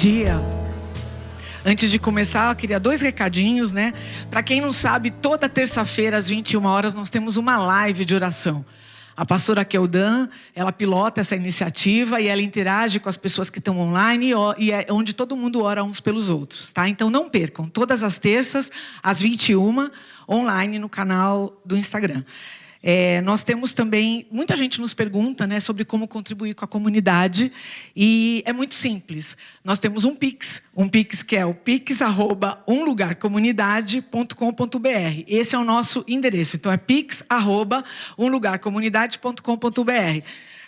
dia. Antes de começar, eu queria 2 recadinhos, né? Para quem não sabe, toda terça-feira às 21 horas nós temos uma live de oração. A pastora Keldan, ela pilota essa iniciativa e ela interage com as pessoas que estão online e é onde todo mundo ora uns pelos outros, tá? Então não percam, todas as terças às 21 online no canal do Instagram. Nós temos também, muita gente nos pergunta, né, sobre como contribuir com a comunidade, e é muito simples. Nós temos um Pix que é o pix@umlugarcomunidade.com.br. Esse é o nosso endereço, então é pix@umlugarcomunidade.com.br.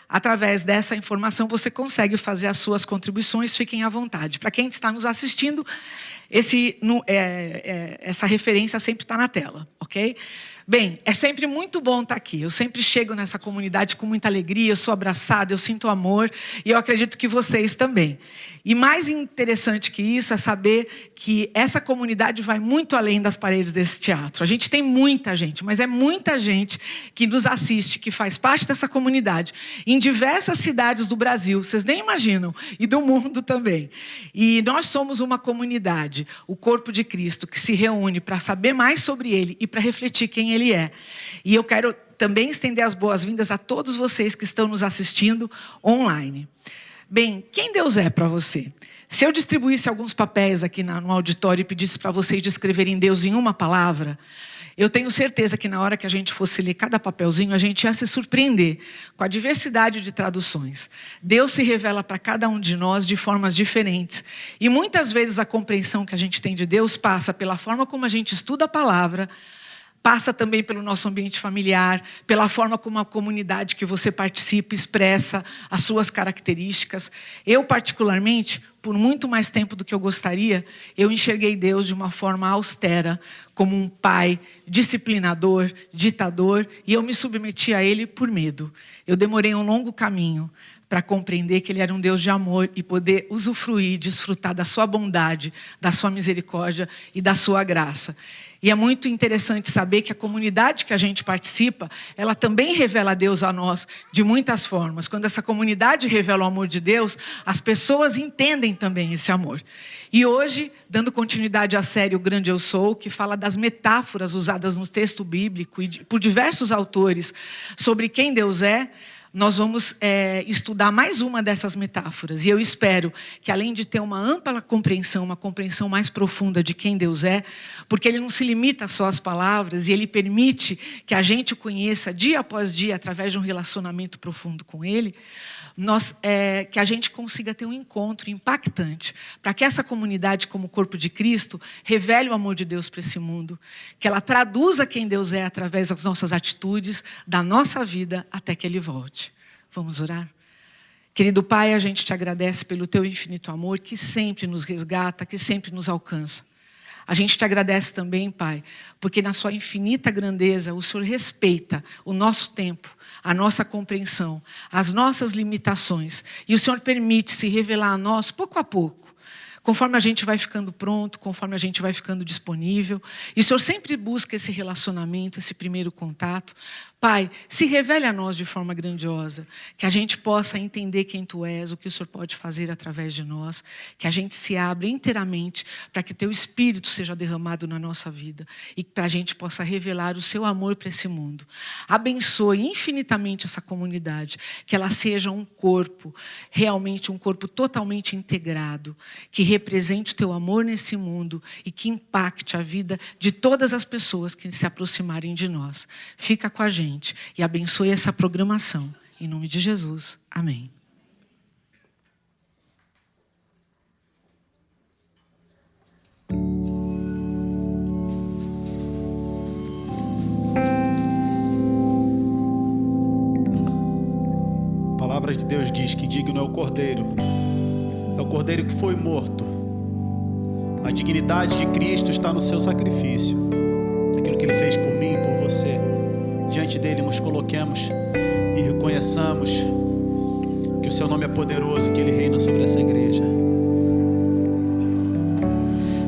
Através dessa informação você consegue fazer as suas contribuições, fiquem à vontade. Para quem está nos assistindo, essa referência sempre está na tela, ok? Bem, é sempre muito bom estar aqui. Eu sempre chego nessa comunidade com muita alegria, eu sou abraçada, eu sinto amor e eu acredito que vocês também. E mais interessante que isso é saber que essa comunidade vai muito além das paredes desse teatro. A gente tem muita gente, mas é muita gente que nos assiste, que faz parte dessa comunidade em diversas cidades do Brasil, vocês nem imaginam, e do mundo também. E nós somos uma comunidade, o corpo de Cristo, que se reúne para saber mais sobre Ele e para refletir quem Ele é. E eu quero também estender as boas-vindas a todos vocês que estão nos assistindo online. Bem, quem Deus é para você? Se eu distribuísse alguns papéis aqui no auditório e pedisse para vocês descreverem Deus em uma palavra, eu tenho certeza que na hora que a gente fosse ler cada papelzinho, a gente ia se surpreender com a diversidade de traduções. Deus se revela para cada um de nós de formas diferentes. E muitas vezes a compreensão que a gente tem de Deus passa pela forma como a gente estuda a palavra, passa também pelo nosso ambiente familiar, pela forma como a comunidade que você participa expressa as suas características. Eu, particularmente, por muito mais tempo do que eu gostaria, eu enxerguei Deus de uma forma austera, como um pai disciplinador, ditador, e eu me submeti a Ele por medo. Eu demorei um longo caminho para compreender que Ele era um Deus de amor e poder usufruir, desfrutar da sua bondade, da sua misericórdia e da sua graça. E é muito interessante saber que a comunidade que a gente participa, ela também revela Deus a nós de muitas formas. Quando essa comunidade revela o amor de Deus, as pessoas entendem também esse amor. E hoje, dando continuidade à série O Grande Eu Sou, que fala das metáforas usadas no texto bíblico e por diversos autores sobre quem Deus é, nós vamos estudar mais uma dessas metáforas. E eu espero que, além de ter uma ampla compreensão, uma compreensão mais profunda de quem Deus é, porque Ele não se limita só às palavras e Ele permite que a gente o conheça dia após dia através de um relacionamento profundo com Ele, que a gente consiga ter um encontro impactante para que essa comunidade, como corpo de Cristo, revele o amor de Deus para esse mundo, que ela traduza quem Deus é através das nossas atitudes, da nossa vida, até que Ele volte. Vamos orar? Querido Pai, a gente te agradece pelo teu infinito amor que sempre nos resgata, que sempre nos alcança. A gente te agradece também, Pai, porque na sua infinita grandeza o Senhor respeita o nosso tempo, a nossa compreensão, as nossas limitações. E o Senhor permite se revelar a nós pouco a pouco, conforme a gente vai ficando pronto, conforme a gente vai ficando disponível. E o Senhor sempre busca esse relacionamento, esse primeiro contato. Pai, se revele a nós de forma grandiosa, que a gente possa entender quem Tu és, o que o Senhor pode fazer através de nós, que a gente se abra inteiramente para que Teu Espírito seja derramado na nossa vida e para a gente possa revelar o Seu amor para esse mundo. Abençoe infinitamente essa comunidade, que ela seja um corpo, realmente um corpo totalmente integrado, que represente o Teu amor nesse mundo e que impacte a vida de todas as pessoas que se aproximarem de nós. Fica com a gente e abençoe essa programação. Em nome de Jesus. Amém. A palavra de Deus diz que digno é o Cordeiro. É o Cordeiro que foi morto. A dignidade de Cristo está no seu sacrifício. Aquilo que Ele fez por mim e por você. Diante dele nos coloquemos e reconheçamos que o seu nome é poderoso, que ele reina sobre essa igreja.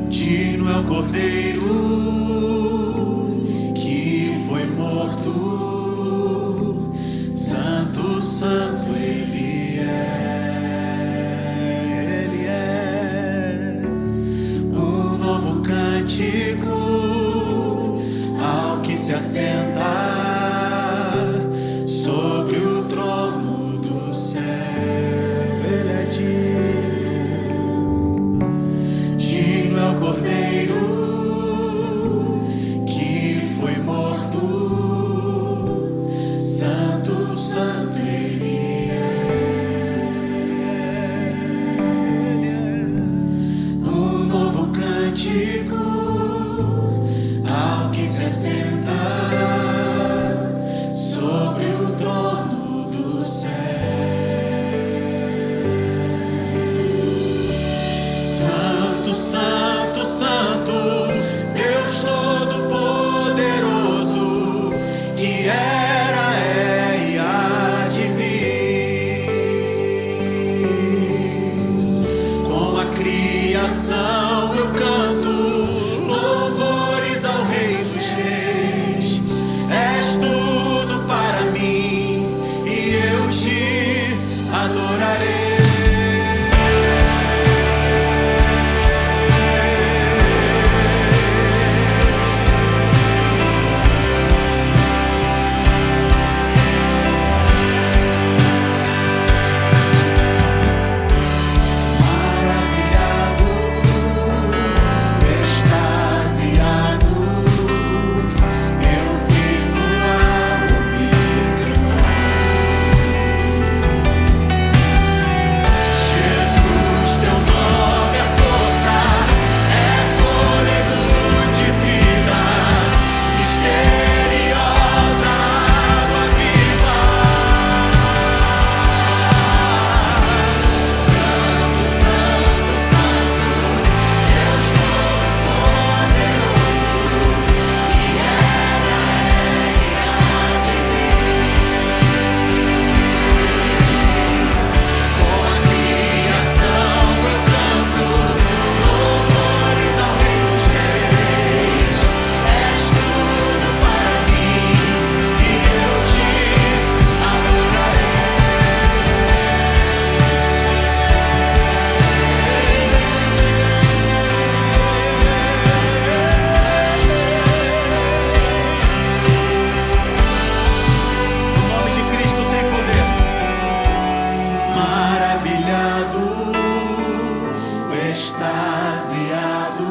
Digno é o Cordeiro que foi morto, santo, santo ele é. se assentar sobre o trono do céu. Ele é Digno é o Cordeiro que foi morto. Santo, santo Ele é. Um novo cântico ao que se assenta sobre o trono do céu. Santo, santo, santo, Deus Todo-Poderoso, que era, é e há de vir. Com a criação eu canto louvores ao Rei dos Reis. És tudo para mim e eu te adorarei. Maravilhado, extasiado, eu fico ao ouvir teu nome. Jesus, teu nome é força, é fôlego de vida, misteriosa água viva. Santo, santo, santo, Deus Todo-Poderoso, que era, é e há de vir. Com a criação eu canto louvores ao Rei dos Reis. És tudo para mim e eu te adorarei. O nome de Cristo tem poder. Maravilhado, extasiado,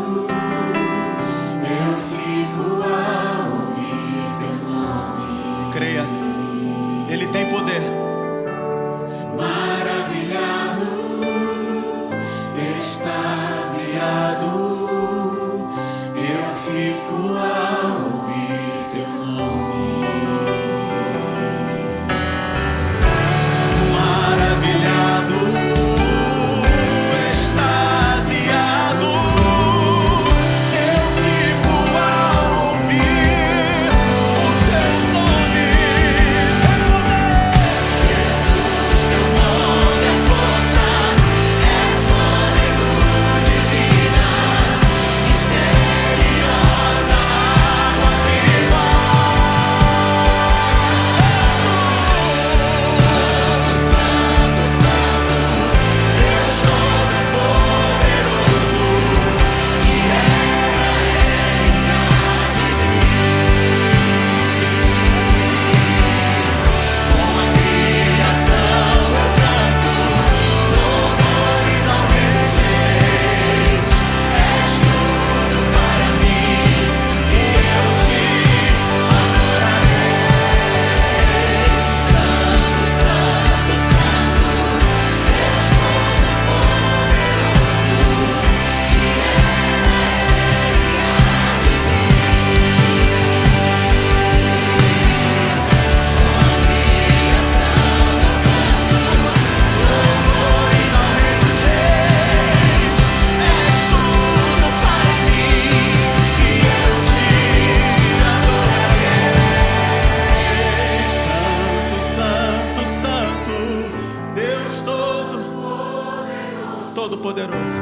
eu fico ao ouvir teu nome. Creia, Ele tem poder. Maravilhado, extasiado, eu fico ao ouvir teu nome. Maravilhado, extasiado, eu fico ao ouvir o teu nome. Tem poder. Jesus, teu nome é força, é fôlego de vida, misteriosa água viva. Santo, santo, santo, Deus Todo-Poderoso, que era, é e há de vir. Com a criação eu canto louvores ao Rei dos Reis. És tudo para mim e eu te adorarei. Santo, santo, santo, Deus Todo-Poderoso, que era, é e há de vir. Com a criação eu canto louvores ao Rei dos Reis. És tudo para mim e eu te adorarei. Santo, santo, santo, Deus Todo-Poderoso.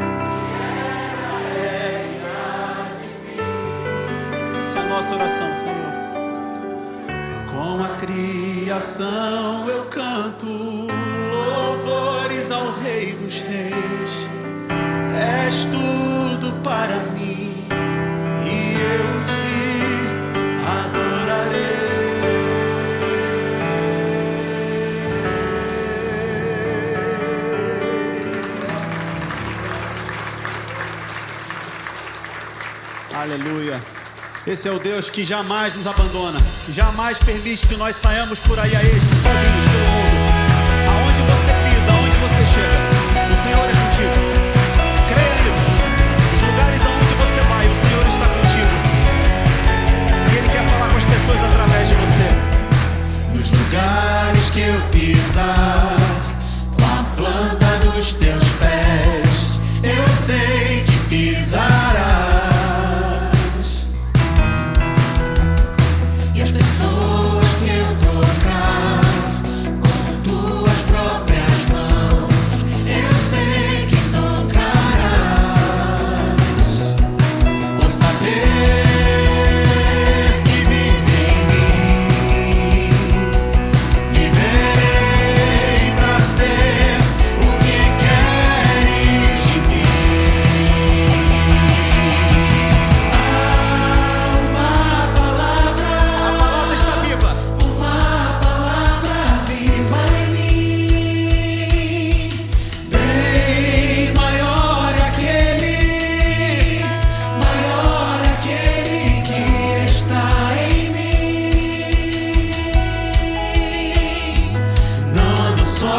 Essa é a nossa oração, Senhor. Com a criação eu canto louvores ao Rei dos Reis. És tudo para mim e eu te adorarei. Esse é o Deus que jamais nos abandona, jamais permite que nós saiamos por aí a esmo, sozinhos pelo mundo. Aonde você pisa, aonde você chega, o Senhor é contigo. Creia nisso. Os lugares aonde você vai, o Senhor está contigo. E Ele quer falar com as pessoas através de você. Nos lugares que eu pisar, com a planta dos teus pés, eu sei que pisarás. E as pessoas que eu tocar com tuas próprias mãos, eu sei que tocarás. Por saber que vive em mim, viverei pra ser o que queres de mim. Há uma palavra, A palavra está viva. uma palavra viva em mim. Bem maior aquele que está em mim. Não ando só,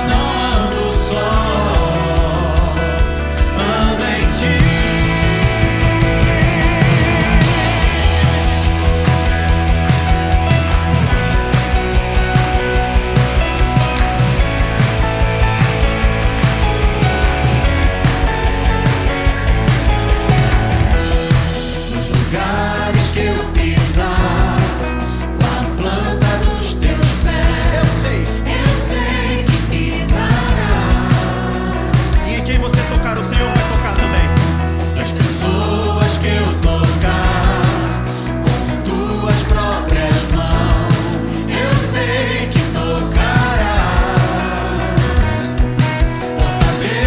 não ando só, ando em ti. Nos lugares que eu pisar, com a planta dos teus pés, Eu sei. eu sei que pisarás. E em quem você tocar, o Senhor vai tocar também. E as pessoas que eu tocar com tuas próprias mãos, eu sei que tocarás. Por saber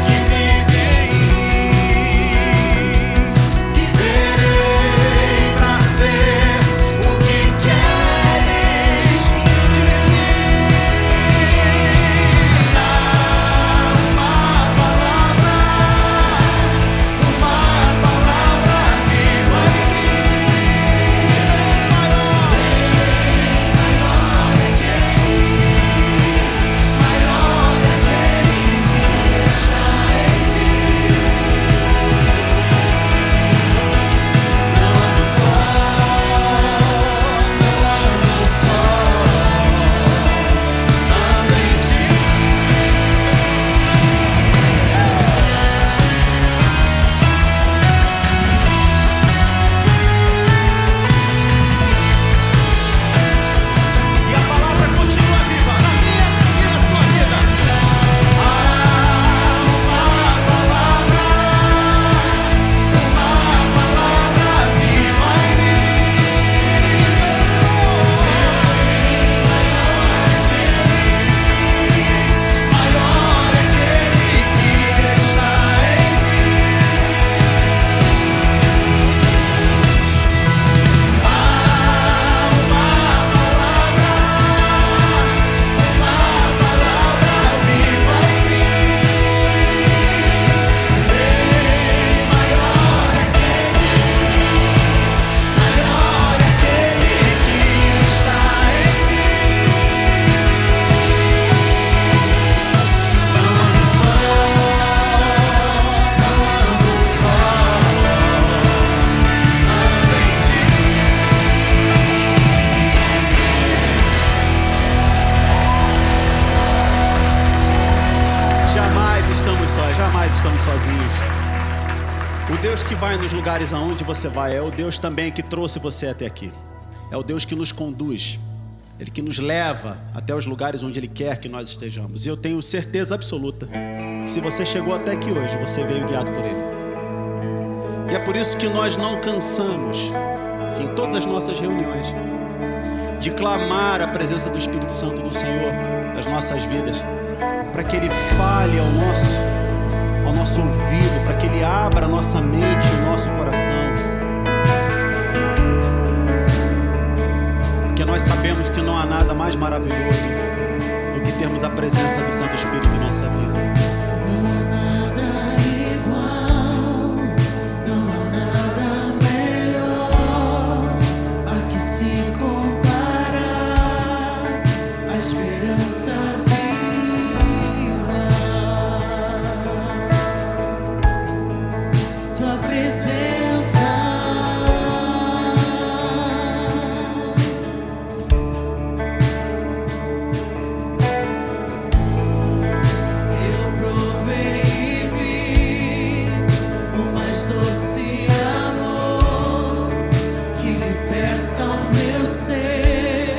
que vive em mim, viverei pra ser o que queres de mim. Há uma palavra viva em E a palavra continua viva na minha e na sua vida. Jamais estamos sós, jamais estamos sozinhos. O Deus que vai nos lugares aonde você vai é o Deus também que trouxe você até aqui. É o Deus que nos conduz. Ele que nos leva até os lugares onde Ele quer que nós estejamos. E eu tenho certeza absoluta que se você chegou até aqui hoje, você veio guiado por Ele. E é por isso que nós não cansamos, em todas as nossas reuniões, de clamar a presença do Espírito Santo do Senhor nas nossas vidas, para que Ele fale ao nosso ouvido, para que Ele abra a nossa mente e o nosso coração. Porque nós sabemos que não há nada mais maravilhoso do que termos a presença do Santo Espírito em nossa vida. Não há nada igual. presença. Eu provei e vi o mais doce amor que liberta o meu ser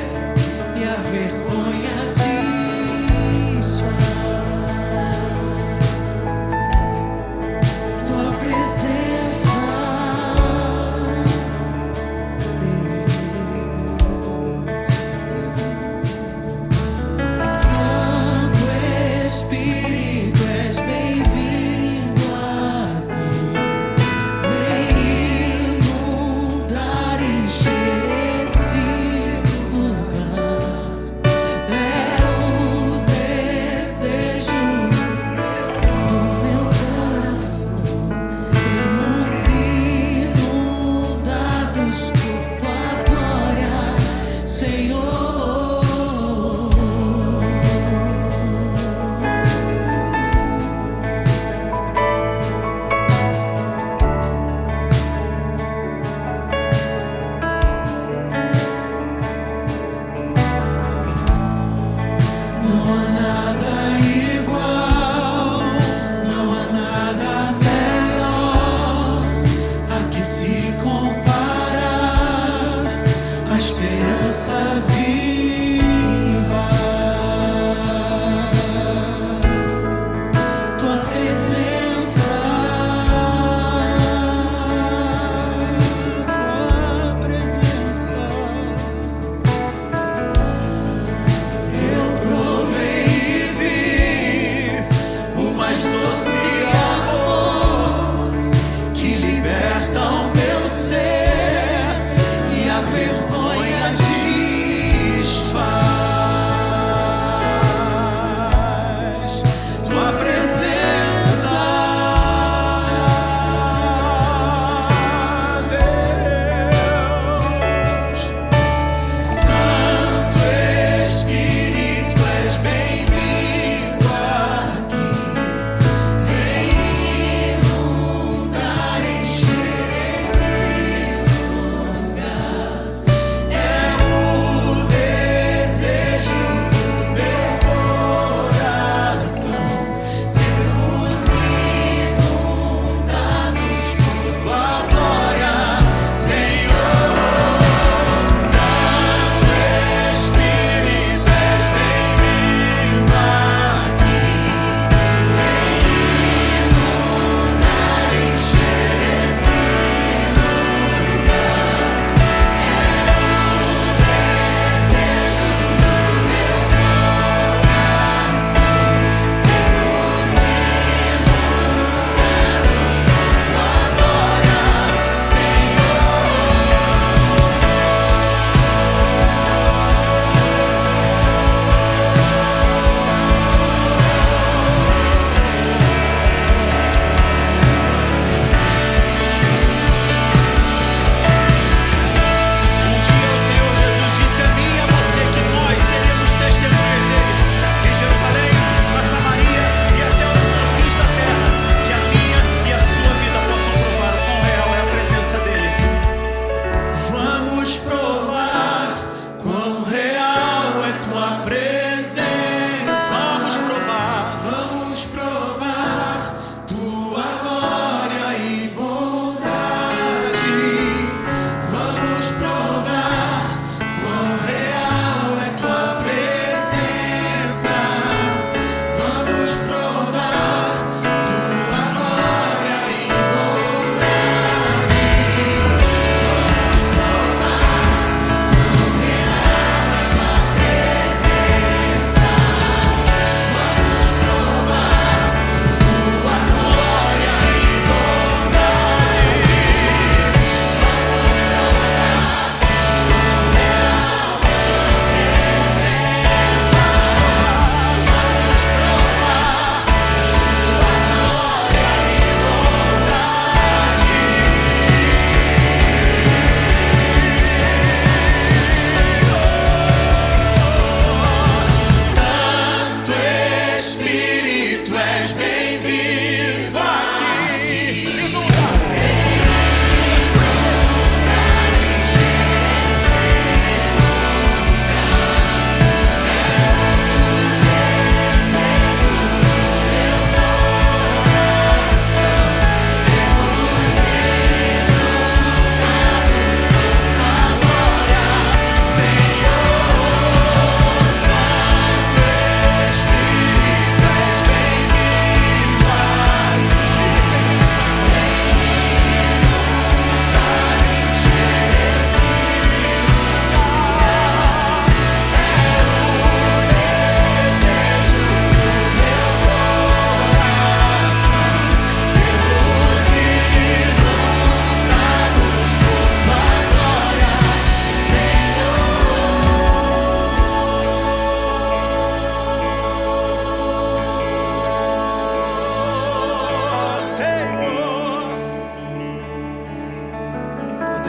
e a vergonha desfaz. Tua presença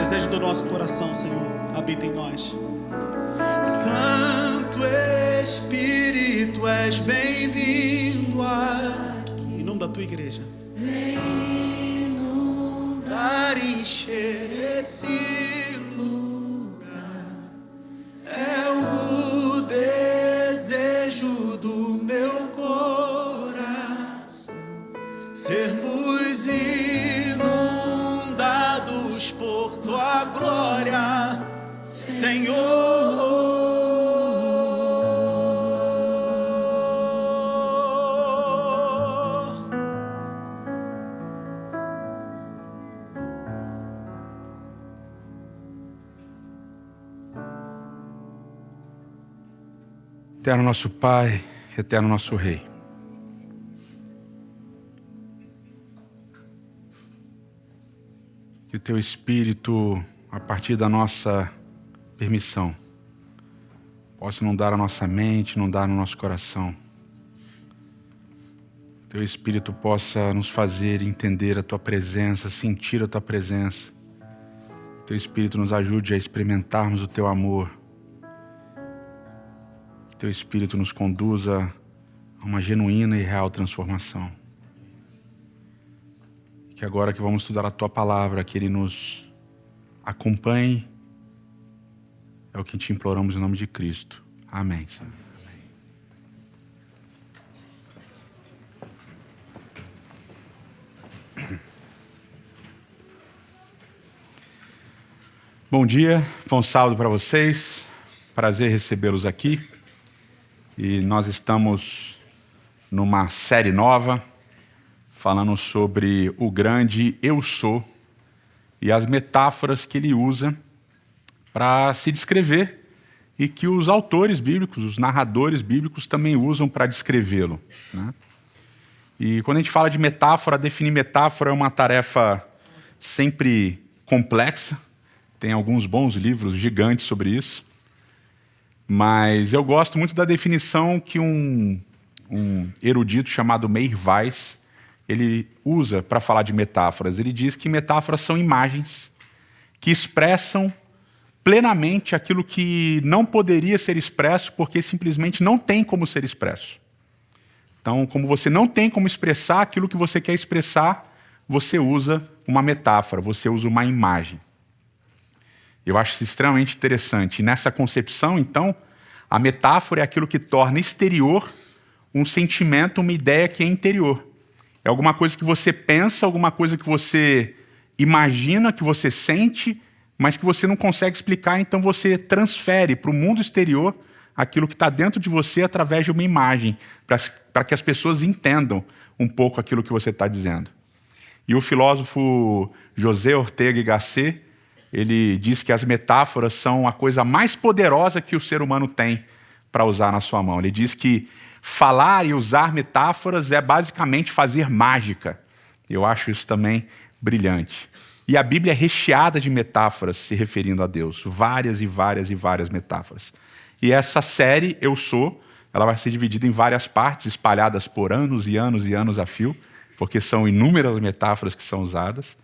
desejo do nosso coração, Senhor, habita em nós. Santo Espírito, és bem-vindo aqui. Em nome da tua igreja. Vem inundar, encher esse lugar. É o desejo do meu coração, sermos inundados por tua glória, Senhor. Eterno nosso Pai, eterno nosso Rei. Que o Teu Espírito, a partir da nossa permissão, possa inundar a nossa mente, inundar no nosso coração. Que o Teu Espírito possa nos fazer entender a Tua presença, sentir a Tua presença. Que o Teu Espírito nos ajude a experimentarmos o Teu amor. Teu Espírito nos conduza a uma genuína e real transformação. Que agora que vamos estudar a Tua Palavra, que Ele nos acompanhe, é o que te imploramos em nome de Cristo. Amém, Senhor. Bom dia, bom sábado para vocês. Prazer recebê-los aqui. E nós estamos numa série nova, falando sobre o grande Eu Sou e as metáforas que ele usa para se descrever e que os autores bíblicos, os narradores bíblicos também usam para descrevê-lo, né? E quando a gente fala de metáfora, definir metáfora é uma tarefa sempre complexa. Tem alguns bons livros gigantes sobre isso. Mas eu gosto muito da definição que um erudito chamado Meir Weiss, ele usa para falar de metáforas. Ele diz que metáforas são imagens que expressam plenamente aquilo que não poderia ser expresso porque simplesmente não tem como ser expresso. Então, como você não tem como expressar aquilo que você quer expressar, você usa uma metáfora, você usa uma imagem. Eu acho isso extremamente interessante. E nessa concepção, então, a metáfora é aquilo que torna exterior um sentimento, uma ideia que é interior. É alguma coisa que você pensa, alguma coisa que você imagina, que você sente, mas que você não consegue explicar, então você transfere para o mundo exterior aquilo que está dentro de você através de uma imagem, para que as pessoas entendam um pouco aquilo que você está dizendo. E o filósofo José Ortega y Gasset, ele diz que as metáforas são a coisa mais poderosa que o ser humano tem para usar na sua mão. Ele diz que falar e usar metáforas é basicamente fazer mágica. Eu acho isso também brilhante. E a Bíblia é recheada de metáforas se referindo a Deus. Várias e várias e várias metáforas. E essa série, Eu Sou, ela vai ser dividida em várias partes, espalhadas por anos e anos e anos a fio, porque são inúmeras metáforas que são usadas.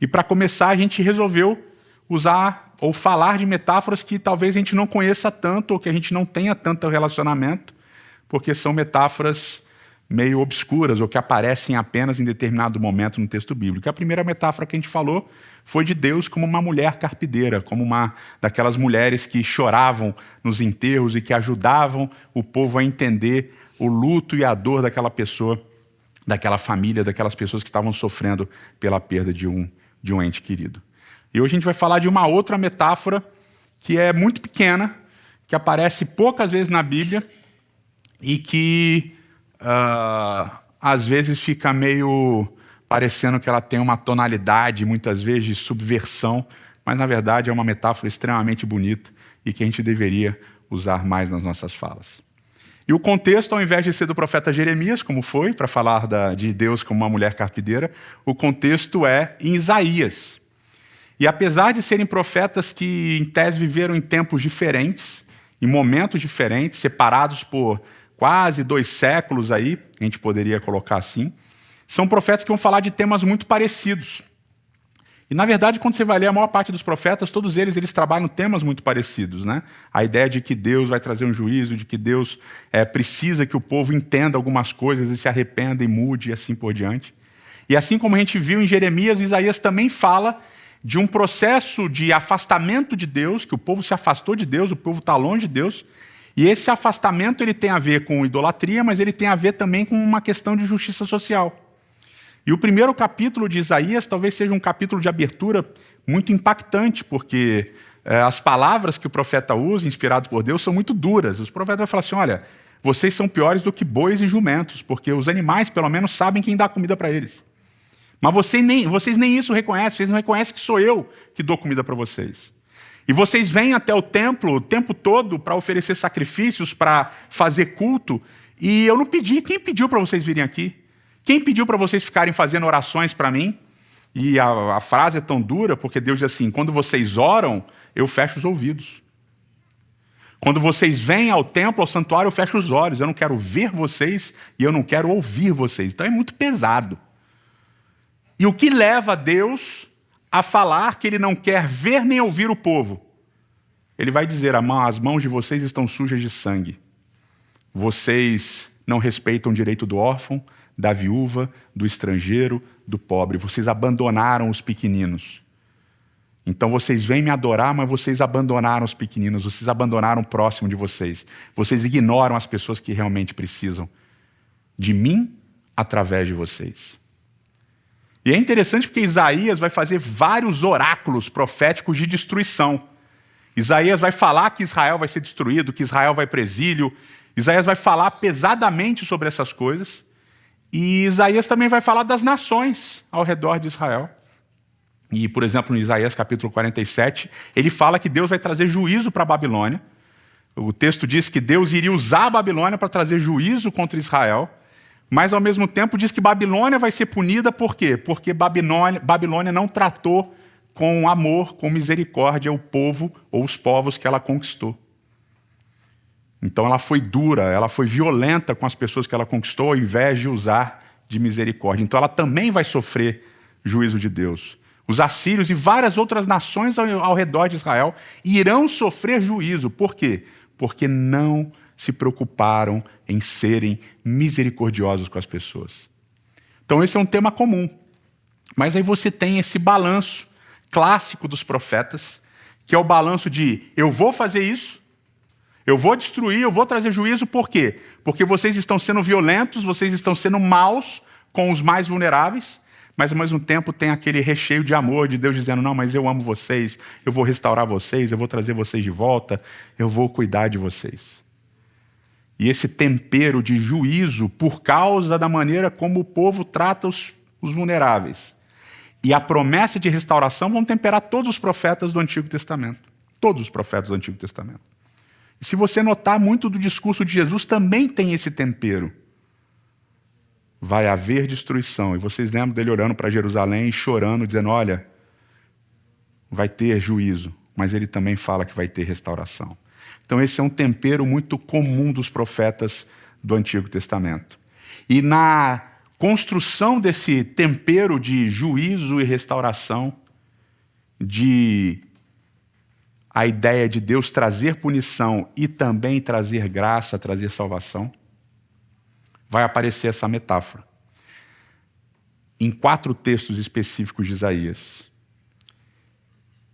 E para começar, a gente resolveu usar ou falar de metáforas que talvez a gente não conheça tanto ou que a gente não tenha tanto relacionamento, porque são metáforas meio obscuras ou que aparecem apenas em determinado momento no texto bíblico. A primeira metáfora que a gente falou foi de Deus como uma mulher carpideira, como uma daquelas mulheres que choravam nos enterros e que ajudavam o povo a entender o luto e a dor daquela pessoa, daquela família, daquelas pessoas que estavam sofrendo pela perda de um ente querido. E hoje a gente vai falar de uma outra metáfora que é muito pequena, que aparece poucas vezes na Bíblia e que às vezes fica meio parecendo que ela tem uma tonalidade, muitas vezes, de subversão, mas na verdade é uma metáfora extremamente bonita e que a gente deveria usar mais nas nossas falas. E o contexto, ao invés de ser do profeta Jeremias, como foi, para falar de Deus como uma mulher carpideira, o contexto é em Isaías. E apesar de serem profetas que, em tese, viveram em tempos diferentes, em momentos diferentes, separados por quase 2 séculos aí, a gente poderia colocar assim, são profetas que vão falar de temas muito parecidos. E, na verdade, quando você vai ler a maior parte dos profetas, todos eles trabalham temas muito parecidos, né? A ideia de que Deus vai trazer um juízo, de que Deus precisa que o povo entenda algumas coisas e se arrependa e mude e assim por diante. E assim como a gente viu em Jeremias, Isaías também fala de um processo de afastamento de Deus, que o povo se afastou de Deus, o povo está longe de Deus. E esse afastamento ele tem a ver com idolatria, mas ele tem a ver também com uma questão de justiça social. E o primeiro capítulo de Isaías talvez seja um capítulo de abertura muito impactante, porque as palavras que o profeta usa, inspirado por Deus, são muito duras. Os profetas vão falar assim, olha, vocês são piores do que bois e jumentos, porque os animais, pelo menos, sabem quem dá comida para eles. Mas vocês nem isso reconhecem, vocês não reconhecem que sou eu que dou comida para vocês. E vocês vêm até o templo o tempo todo para oferecer sacrifícios, para fazer culto, e eu não pedi. Quem pediu para vocês virem aqui? Quem pediu para vocês ficarem fazendo orações para mim? E a frase é tão dura, porque Deus diz assim, quando vocês oram, eu fecho os ouvidos. Quando vocês vêm ao templo, ao santuário, eu fecho os olhos. Eu não quero ver vocês e eu não quero ouvir vocês. Então é muito pesado. E o que leva Deus a falar que ele não quer ver nem ouvir o povo? Ele vai dizer, as mãos de vocês estão sujas de sangue. Vocês não respeitam o direito do órfão, da viúva, do estrangeiro, do pobre. Vocês abandonaram os pequeninos. Então vocês vêm me adorar, mas vocês abandonaram os pequeninos, vocês abandonaram o próximo de vocês. Vocês ignoram as pessoas que realmente precisam de mim através de vocês. E é interessante porque Isaías vai fazer vários oráculos proféticos de destruição. Isaías vai falar que Israel vai ser destruído, que Israel vai para o exílio. Isaías vai falar pesadamente sobre essas coisas. E Isaías também vai falar das nações ao redor de Israel. E, por exemplo, em Isaías capítulo 47, ele fala que Deus vai trazer juízo para a Babilônia. O texto diz que Deus iria usar a Babilônia para trazer juízo contra Israel, mas, ao mesmo tempo, diz que Babilônia vai ser punida por quê? Porque Babilônia não tratou com amor, com misericórdia o povo ou os povos que ela conquistou. Então ela foi dura, ela foi violenta com as pessoas que ela conquistou, ao invés de usar de misericórdia. Então ela também vai sofrer juízo de Deus. Os assírios e várias outras nações ao redor de Israel irão sofrer juízo. Por quê? Porque não se preocuparam em serem misericordiosos com as pessoas. Então esse é um tema comum. Mas aí você tem esse balanço clássico dos profetas, que é o balanço de eu vou fazer isso, eu vou destruir, eu vou trazer juízo, por quê? Porque vocês estão sendo violentos, vocês estão sendo maus com os mais vulneráveis, mas ao mesmo tempo tem aquele recheio de amor de Deus dizendo, não, mas eu amo vocês, eu vou restaurar vocês, eu vou trazer vocês de volta, eu vou cuidar de vocês. E esse tempero de juízo por causa da maneira como o povo trata os vulneráveis. E a promessa de restauração vão temperar todos os profetas do Antigo Testamento. Todos os profetas do Antigo Testamento. E se você notar, muito do discurso de Jesus também tem esse tempero. Vai haver destruição. E vocês lembram dele orando para Jerusalém, chorando, dizendo, olha, vai ter juízo. Mas ele também fala que vai ter restauração. Então esse é um tempero muito comum dos profetas do Antigo Testamento. E na construção desse tempero de juízo e restauração, de a ideia de Deus trazer punição e também trazer graça, trazer salvação, vai aparecer essa metáfora. Em 4 textos específicos de Isaías.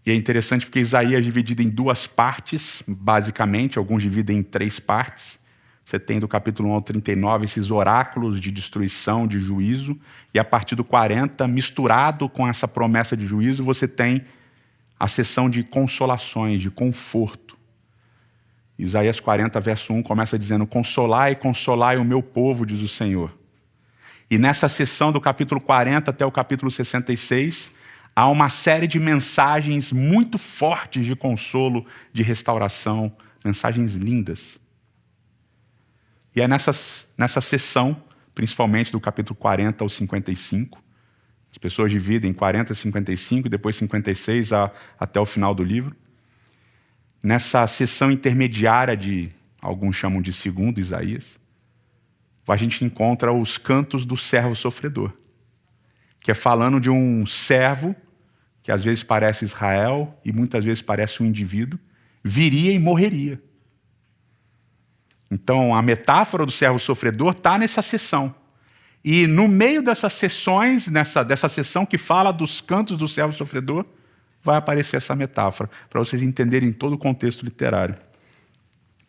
E é interessante porque Isaías é dividido em 2 partes, basicamente, alguns dividem em 3 partes. Você tem do capítulo 1 ao 39 esses oráculos de destruição, de juízo, e a partir do 40, misturado com essa promessa de juízo, você tem a sessão de consolações, de conforto. Isaías 40, verso 1, começa dizendo, consolai, consolai o meu povo, diz o Senhor. E nessa sessão do capítulo 40 até o capítulo 66, há uma série de mensagens muito fortes de consolo, de restauração, mensagens lindas. E é nessa sessão, principalmente do capítulo 40 ao 55, as pessoas dividem 40 a 55 e depois 56 até o final do livro. Nessa sessão intermediária de, alguns chamam de segundo Isaías, a gente encontra os cantos do servo sofredor, que é falando de um servo que às vezes parece Israel e muitas vezes parece um indivíduo, viria e morreria. Então, a metáfora do servo sofredor está nessa sessão. E no meio dessas sessões, dessa sessão que fala dos cantos do servo sofredor, vai aparecer essa metáfora, para vocês entenderem todo o contexto literário.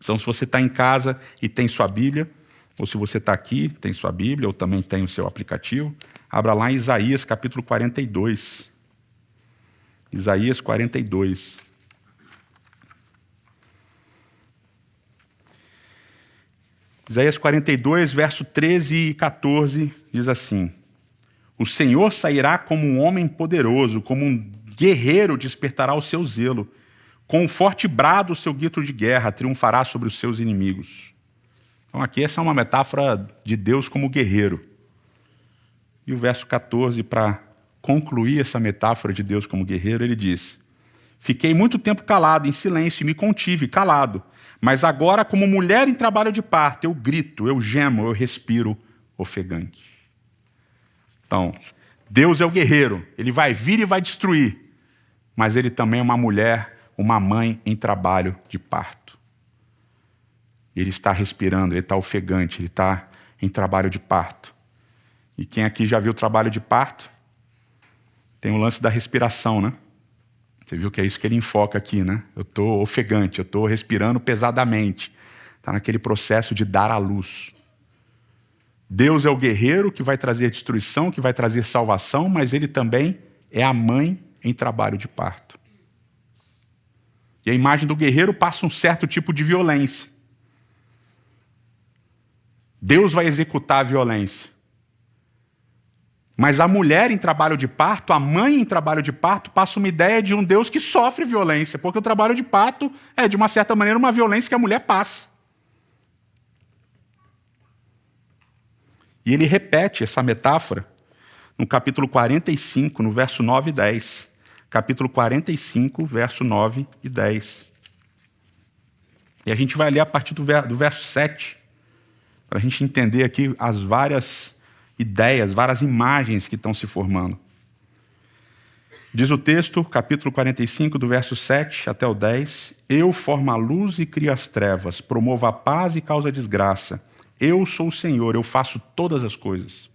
Então, se você está em casa e tem sua Bíblia, ou se você está aqui, tem sua Bíblia, ou também tem o seu aplicativo, abra lá em Isaías capítulo 42. Isaías 42. Isaías 42, verso 13 e 14, diz assim: O Senhor sairá como um homem poderoso, como um guerreiro despertará o seu zelo. Com um forte brado o seu grito de guerra triunfará sobre os seus inimigos. Então aqui essa é uma metáfora de Deus como guerreiro. E o verso 14, para concluir essa metáfora de Deus como guerreiro, ele diz: Fiquei muito tempo calado, em silêncio, e me contive, calado. Mas agora, como mulher em trabalho de parto, eu grito, eu gemo, eu respiro ofegante. Então, Deus é o guerreiro. Ele vai vir e vai destruir. Mas ele também é uma mulher, uma mãe em trabalho de parto. Ele está respirando, ele está ofegante, ele está em trabalho de parto. E quem aqui já viu trabalho de parto? Tem o lance da respiração, né? Você viu que é isso que ele enfoca aqui, né? Eu estou ofegante, eu estou respirando pesadamente. Está naquele processo de dar à luz. Deus é o guerreiro que vai trazer destruição, que vai trazer salvação, mas ele também é a mãe em trabalho de parto. E a imagem do guerreiro passa um certo tipo de violência. Deus vai executar a violência. Mas a mulher em trabalho de parto, a mãe em trabalho de parto, passa uma ideia de um Deus que sofre violência, porque o trabalho de parto é, de uma certa maneira, uma violência que a mulher passa. E ele repete essa metáfora no capítulo 45, no verso 9 e 10. Capítulo 45, verso 9 e 10. E a gente vai ler a partir do verso 7, para a gente entender aqui as várias ideias, várias imagens que estão se formando. Diz o texto, capítulo 45, do verso 7 até o 10, Eu formo a luz e crio as trevas, promovo a paz e causo a desgraça. Eu sou o Senhor, eu faço todas as coisas.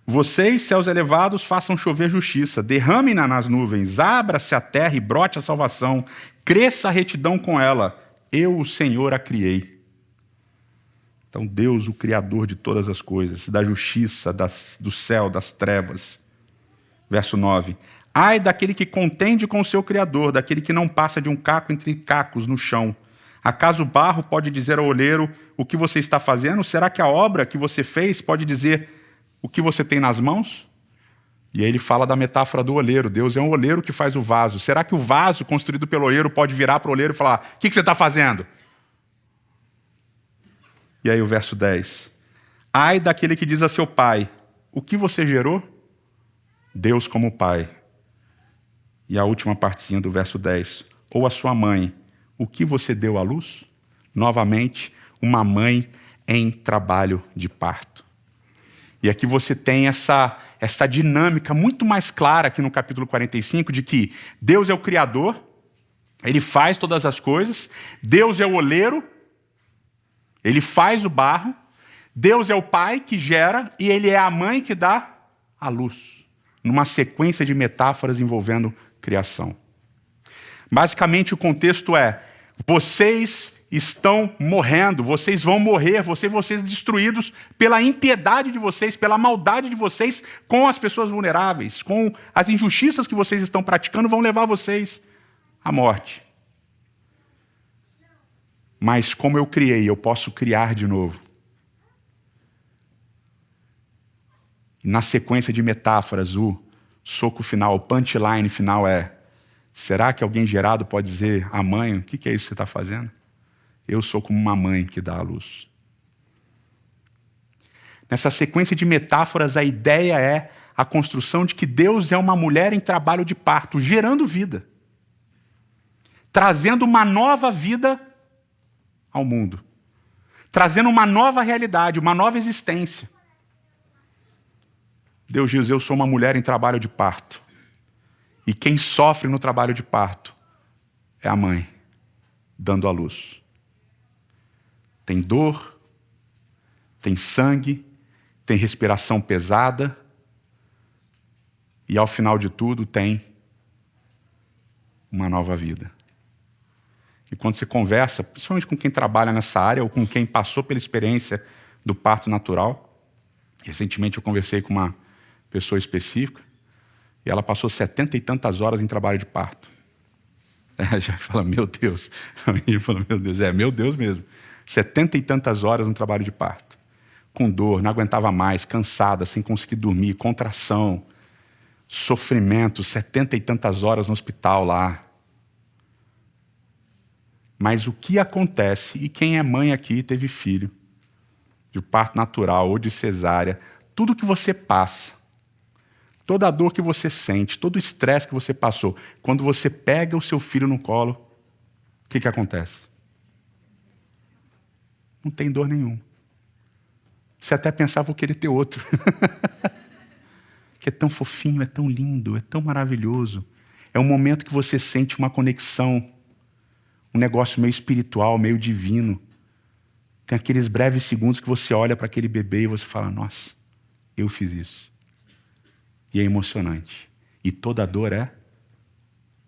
Vocês, céus elevados, façam chover justiça, derrame-na nas nuvens, abra-se a terra e brote a salvação, cresça a retidão com ela. Eu, o Senhor, a criei. Então, Deus, o Criador de todas as coisas, da justiça, do céu, das trevas. Verso 9. Ai daquele que contende com o seu Criador, daquele que não passa de um caco entre cacos no chão. Acaso o barro pode dizer ao oleiro o que você está fazendo? Será que a obra que você fez pode dizer o que você tem nas mãos? E aí ele fala da metáfora do oleiro. Deus é um oleiro que faz o vaso. Será que o vaso construído pelo oleiro pode virar para o oleiro e falar: o que você está fazendo? E aí o verso 10. Ai daquele que diz a seu pai: o que você gerou? Deus como pai. E a última partezinha do verso 10. Ou a sua mãe: o que você deu à luz? Novamente, uma mãe em trabalho de parto. E aqui você tem essa dinâmica muito mais clara aqui no capítulo 45, de que Deus é o Criador, Ele faz todas as coisas, Deus é o oleiro, Ele faz o barro, Deus é o pai que gera e Ele é a mãe que dá a luz, numa sequência de metáforas envolvendo criação. Basicamente o contexto é: vocês estão morrendo, vocês vão morrer, vocês vão ser destruídos pela impiedade de vocês, pela maldade de vocês com as pessoas vulneráveis, com as injustiças que vocês estão praticando, vão levar vocês à morte. Mas como eu criei, eu posso criar de novo. E na sequência de metáforas, o soco final, o punchline final é: será que alguém gerado pode dizer à mãe: o que é isso que você está fazendo? Eu sou como uma mãe que dá a luz. Nessa sequência de metáforas, a ideia é a construção de que Deus é uma mulher em trabalho de parto, gerando vida, trazendo uma nova vida ao mundo, trazendo uma nova realidade, uma nova existência. Deus diz: eu sou uma mulher em trabalho de parto. E quem sofre no trabalho de parto é a mãe, dando à luz. Tem dor, tem sangue, tem respiração pesada, e ao final de tudo tem uma nova vida. E quando você conversa, principalmente com quem trabalha nessa área ou com quem passou pela experiência do parto natural, recentemente eu conversei com uma pessoa específica, e ela passou 70 e tantas horas em trabalho de parto. Já fala, meu Deus. A menina falou, meu Deus, meu Deus mesmo. 70 e tantas horas no trabalho de parto. Com dor, não aguentava mais, cansada, sem conseguir dormir, contração, sofrimento, 70 e tantas horas no hospital lá. Mas o que acontece, e quem é mãe aqui teve filho, de parto natural ou de cesárea, tudo que você passa, toda a dor que você sente, todo o estresse que você passou, quando você pega o seu filho no colo, o que acontece? Não tem dor nenhuma. Você até pensava, vou querer ter outro. Que é tão fofinho, é tão lindo, é tão maravilhoso. É um momento que você sente uma conexão, um negócio meio espiritual, meio divino. Tem aqueles breves segundos que você olha para aquele bebê e você fala, nossa, eu fiz isso. E é emocionante. E toda a dor é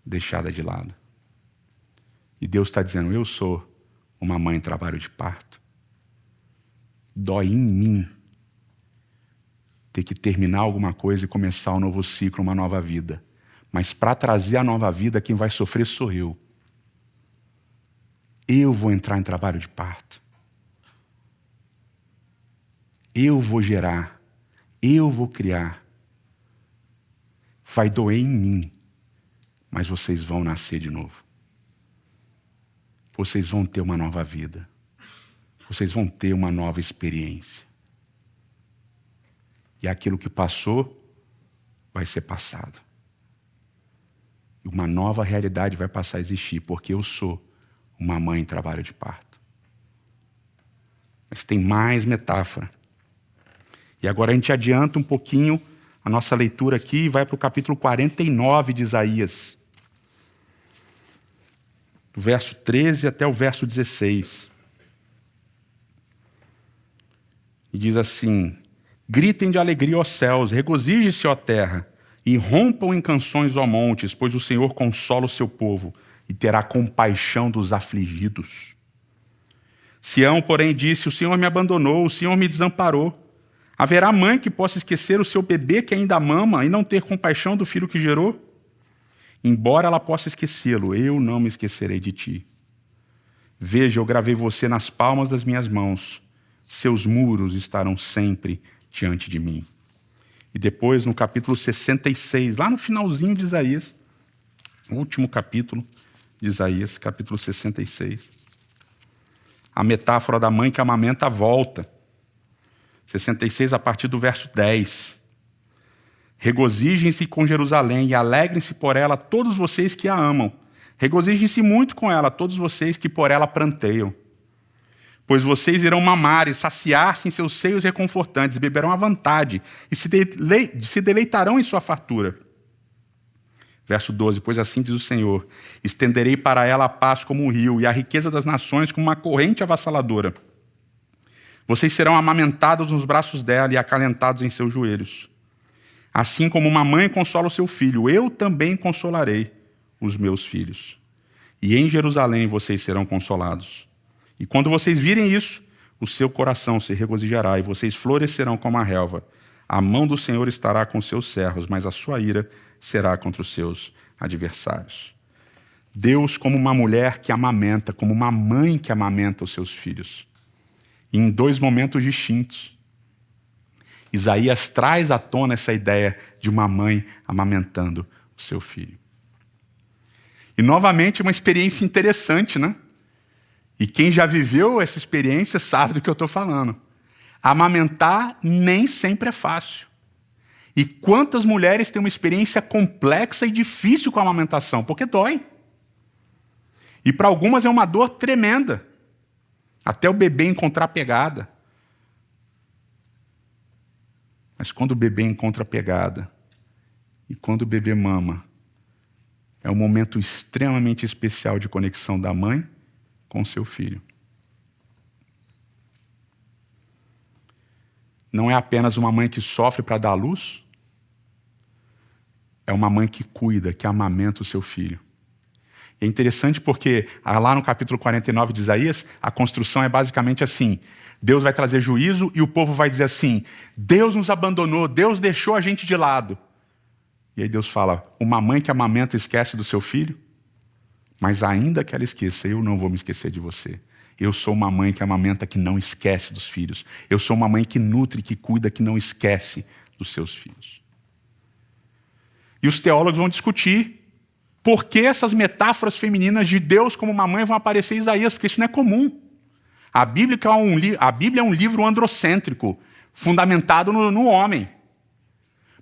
deixada de lado. E Deus está dizendo, eu sou uma mãe em trabalho de parto. Dói em mim ter que terminar alguma coisa e começar um novo ciclo, uma nova vida. Mas para trazer a nova vida, quem vai sofrer sou eu. Eu vou entrar em trabalho de parto. Eu vou gerar. Eu vou criar. Vai doer em mim, mas vocês vão nascer de novo. Vocês vão ter uma nova vida. Vocês vão ter uma nova experiência. E aquilo que passou vai ser passado. E uma nova realidade vai passar a existir, porque eu sou uma mãe em trabalho de parto. Mas tem mais metáfora. E agora a gente adianta um pouquinho a nossa leitura aqui e vai para o capítulo 49 de Isaías. Do verso 13 até o verso 16. E diz assim, gritem de alegria, ó céus, regozijem-se, ó terra, e rompam em canções, ó montes, pois o Senhor consola o seu povo e terá compaixão dos afligidos. Sião, porém, disse, o Senhor me abandonou, o Senhor me desamparou. Haverá mãe que possa esquecer o seu bebê que ainda mama e não ter compaixão do filho que gerou? Embora ela possa esquecê-lo, eu não me esquecerei de ti. Veja, eu gravei você nas palmas das minhas mãos. Seus muros estarão sempre diante de mim. E depois, no capítulo 66, lá no finalzinho de Isaías, o último capítulo de Isaías, capítulo 66, a metáfora da mãe que amamenta volta. 66, a partir do verso 10. Regozijem-se com Jerusalém e alegrem-se por ela todos vocês que a amam. Regozijem-se muito com ela todos vocês que por ela pranteiam. Pois vocês irão mamar e saciar-se em seus seios reconfortantes, beberão à vontade e se deleitarão em sua fartura. Verso 12, pois assim diz o Senhor, estenderei para ela a paz como um rio e a riqueza das nações como uma corrente avassaladora. Vocês serão amamentados nos braços dela e acalentados em seus joelhos. Assim como uma mãe consola o seu filho, eu também consolarei os meus filhos. E em Jerusalém vocês serão consolados. E quando vocês virem isso, o seu coração se regozijará e vocês florescerão como a relva. A mão do Senhor estará com seus servos, mas a sua ira será contra os seus adversários. Deus como uma mulher que amamenta, como uma mãe que amamenta os seus filhos. Em dois momentos distintos. Isaías traz à tona essa ideia de uma mãe amamentando o seu filho. E novamente uma experiência interessante, né? E quem já viveu essa experiência sabe do que eu estou falando. Amamentar nem sempre é fácil. E quantas mulheres têm uma experiência complexa e difícil com a amamentação? Porque dói. E para algumas é uma dor tremenda. Até o bebê encontrar pegada. Mas quando o bebê encontra pegada, e quando o bebê mama, é um momento extremamente especial de conexão da mãe com seu filho. Não é apenas uma mãe que sofre para dar à luz, é uma mãe que cuida, que amamenta o seu filho. E é interessante porque lá no capítulo 49 de Isaías, a construção é basicamente assim: Deus vai trazer juízo e o povo vai dizer assim: Deus nos abandonou, Deus deixou a gente de lado. E aí Deus fala: uma mãe que amamenta esquece do seu filho? Mas ainda que ela esqueça, eu não vou me esquecer de você. Eu sou uma mãe que amamenta, que não esquece dos filhos. Eu sou uma mãe que nutre, que cuida, que não esquece dos seus filhos. E os teólogos vão discutir por que essas metáforas femininas de Deus como uma mãe vão aparecer em Isaías, porque isso não é comum. A Bíblia é um livro androcêntrico, fundamentado no homem.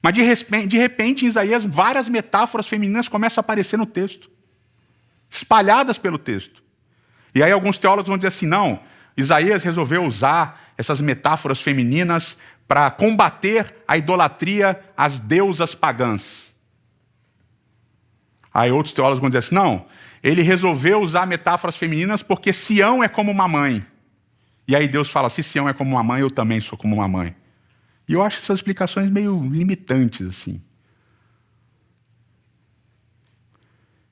Mas de repente, em Isaías, várias metáforas femininas começam a aparecer no texto, espalhadas pelo texto. E aí alguns teólogos vão dizer assim: não, Isaías resolveu usar essas metáforas femininas para combater a idolatria às deusas pagãs. Aí outros teólogos vão dizer assim: não, ele resolveu usar metáforas femininas porque Sião é como uma mãe. E aí Deus fala: se Sião é como uma mãe, eu também sou como uma mãe. E eu acho essas explicações meio limitantes, assim.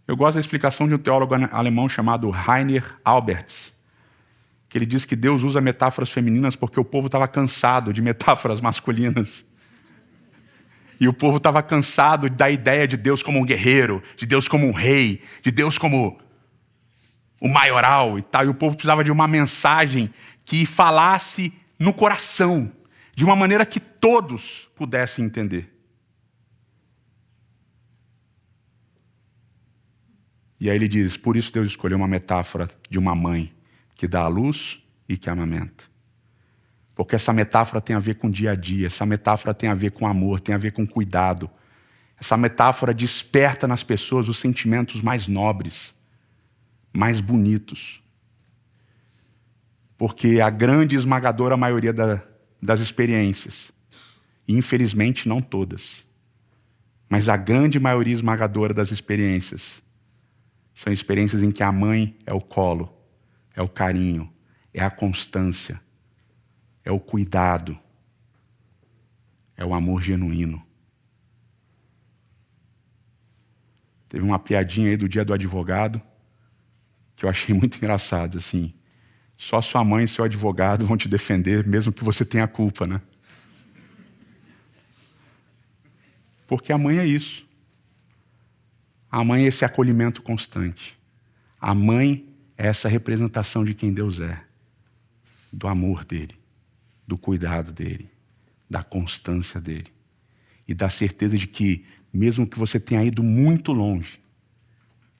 Eu gosto da explicação de um teólogo alemão chamado Rainer Alberts, que ele diz que Deus usa metáforas femininas porque o povo estava cansado de metáforas masculinas. E o povo estava cansado da ideia de Deus como um guerreiro, de Deus como um rei, de Deus como o maioral e tal. E o povo precisava de uma mensagem que falasse no coração, de uma maneira que todos pudessem entender. E aí ele diz: por isso Deus escolheu uma metáfora de uma mãe que dá à luz e que amamenta. Porque essa metáfora tem a ver com o dia a dia, essa metáfora tem a ver com amor, tem a ver com cuidado. Essa metáfora desperta nas pessoas os sentimentos mais nobres, mais bonitos. Porque a grande esmagadora maioria das experiências, e infelizmente não todas, mas a grande maioria esmagadora das experiências, são experiências em que a mãe é o colo, é o carinho, é a constância, é o cuidado, é o amor genuíno. Teve uma piadinha aí do dia do advogado que eu achei muito engraçado, assim: só sua mãe e seu advogado vão te defender, mesmo que você tenha culpa, né? Porque a mãe é isso. A mãe é esse acolhimento constante. A mãe é essa representação de quem Deus é, do amor dele, do cuidado dele, da constância dele e da certeza de que, mesmo que você tenha ido muito longe,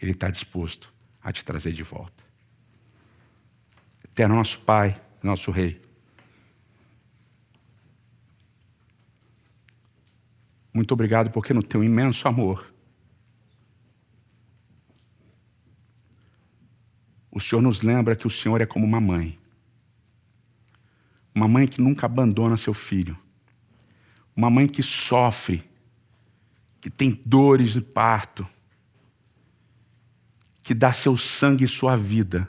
ele está disposto a te trazer de volta. Eterno nosso Pai, nosso Rei, muito obrigado porque no teu imenso amor, o Senhor nos lembra que o Senhor é como uma mãe. Uma mãe que nunca abandona seu filho. Uma mãe que sofre, que tem dores de parto, que dá seu sangue e sua vida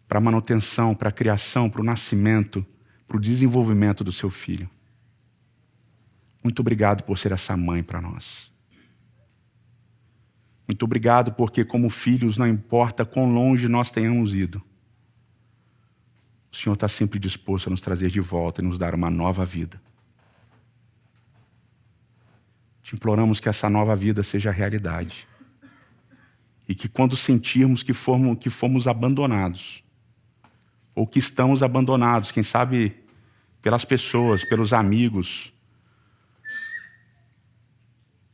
para a manutenção, para a criação, para o nascimento, para o desenvolvimento do seu filho. Muito obrigado por ser essa mãe para nós. Muito obrigado porque, como filhos, não importa quão longe nós tenhamos ido, o Senhor está sempre disposto a nos trazer de volta e nos dar uma nova vida. Te imploramos que essa nova vida seja realidade. E que quando sentirmos que fomos abandonados, ou que estamos abandonados, quem sabe pelas pessoas, pelos amigos,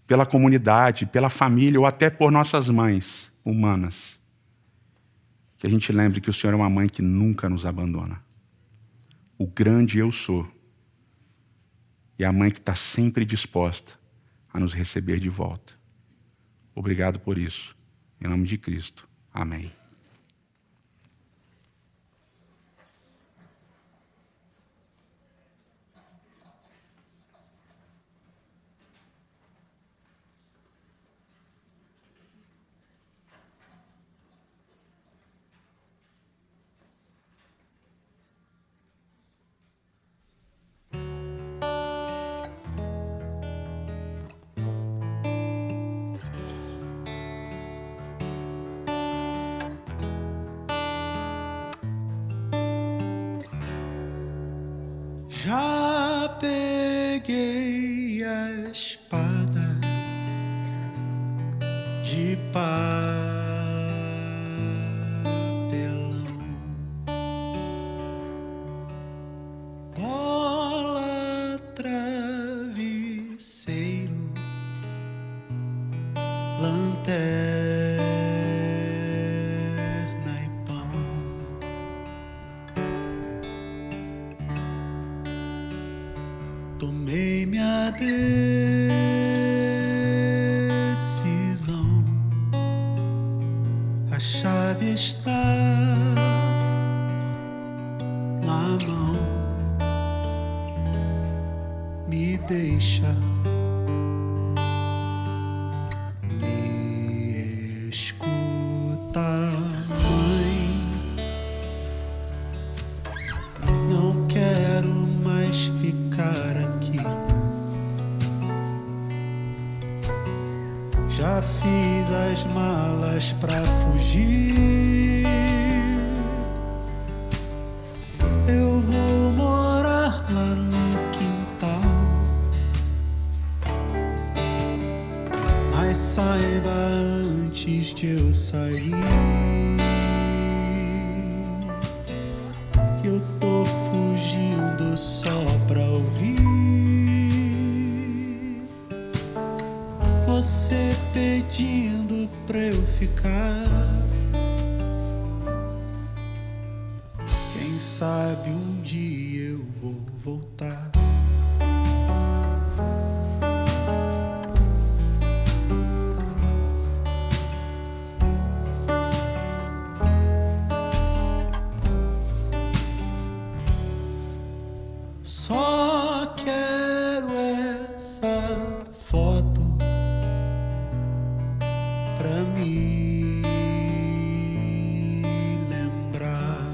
pela comunidade, pela família, ou até por nossas mães humanas, que a gente lembre que o Senhor é uma mãe que nunca nos abandona. O grande eu sou. E a mãe que está sempre disposta a nos receber de volta. Obrigado por isso. Em nome de Cristo. Amém. Já peguei a espada de papelão, bola, travesseiro, lanterna e pão. Tomei minha decisão, a chave está na mão. Me deixa me escutar, mãe. Não quero mais ficar aqui. Já fiz as malas pra fugir. Eu vou morar lá no quintal. Mas saiba antes de eu sair que eu tô fugindo só pra ouvir você pedindo pra eu ficar. Quem sabe um dia eu vou voltar. Só quero essa foto pra me lembrar.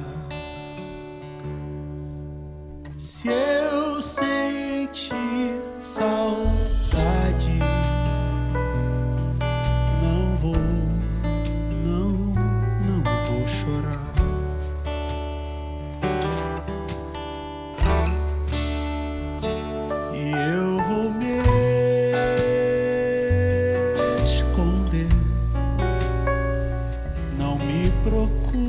Se eu sentir saudade, não vou chorar. E eu vou me esconder. Não me procure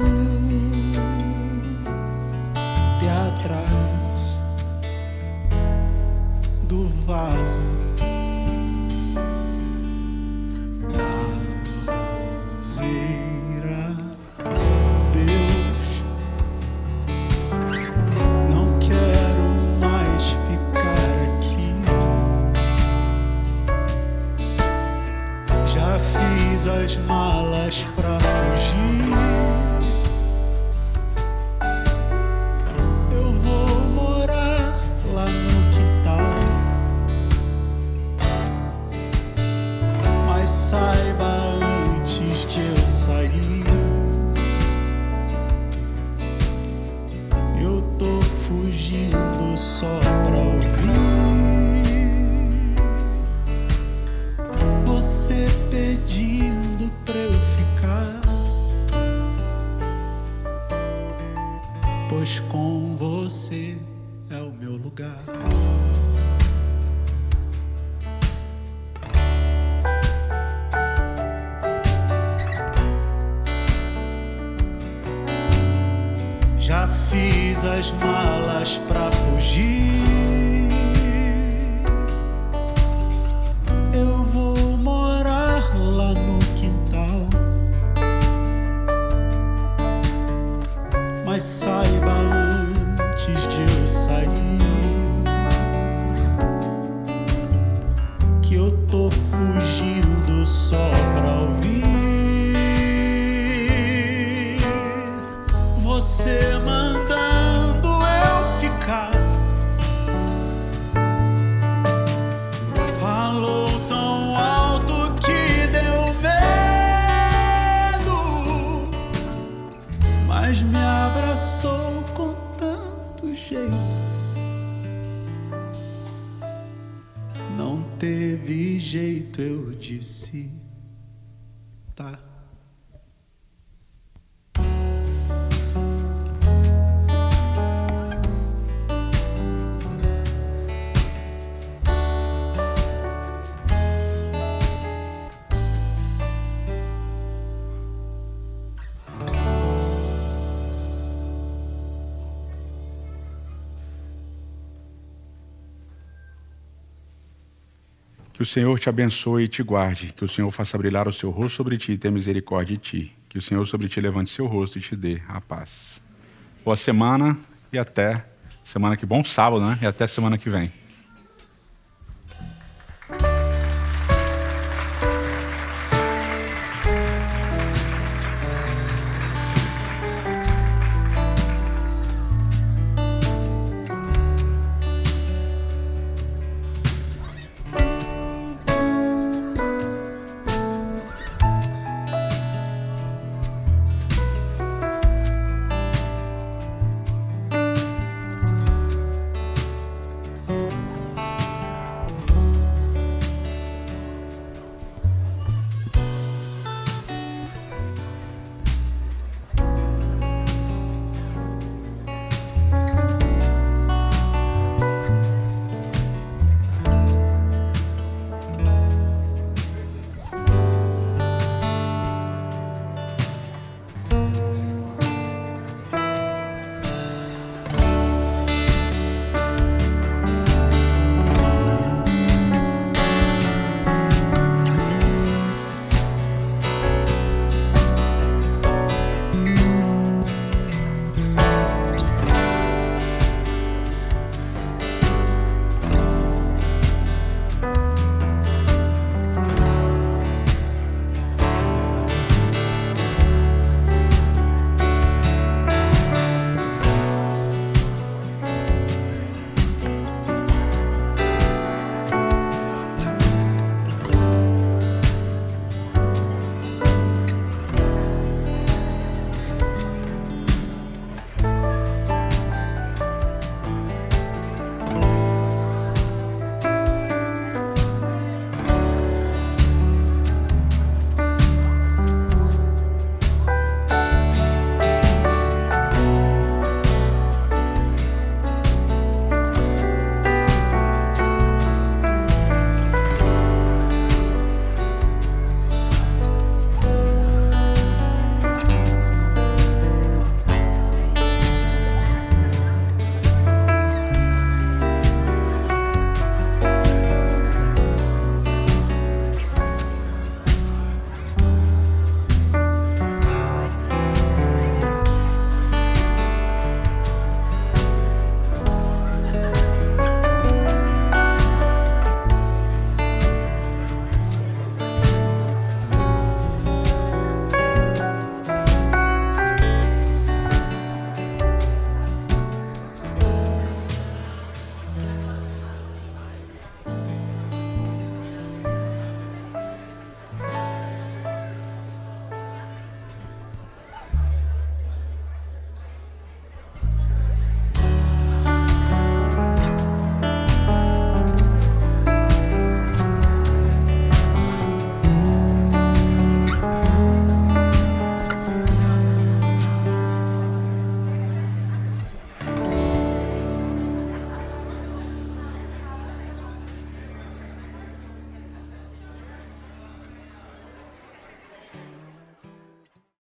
atrás do vaso da roseira. Deus, não quero mais ficar aqui. Já fiz as malas pra fugir. Eu vou morar lá no quintal. Mas saiba antes de eu sair, eu tô fugindo só pra ouvir você pedindo pra eu ficar. Pois com você é o meu lugar. Já fiz as malas pra fugir. Eu vou morar lá no quintal. Mas saiba antes de eu sair que eu tô fugindo só pra ouvir você mandando eu ficar. Falou tão alto que deu medo, mas me abraçou com tanto jeito. Não teve jeito, eu disse, tá. Que o Senhor te abençoe e te guarde. Que o Senhor faça brilhar o seu rosto sobre ti e tenha misericórdia de ti. Que o Senhor sobre ti levante seu rosto e te dê a paz. Boa semana e até semana que vem. Bom sábado, né? E até semana que vem.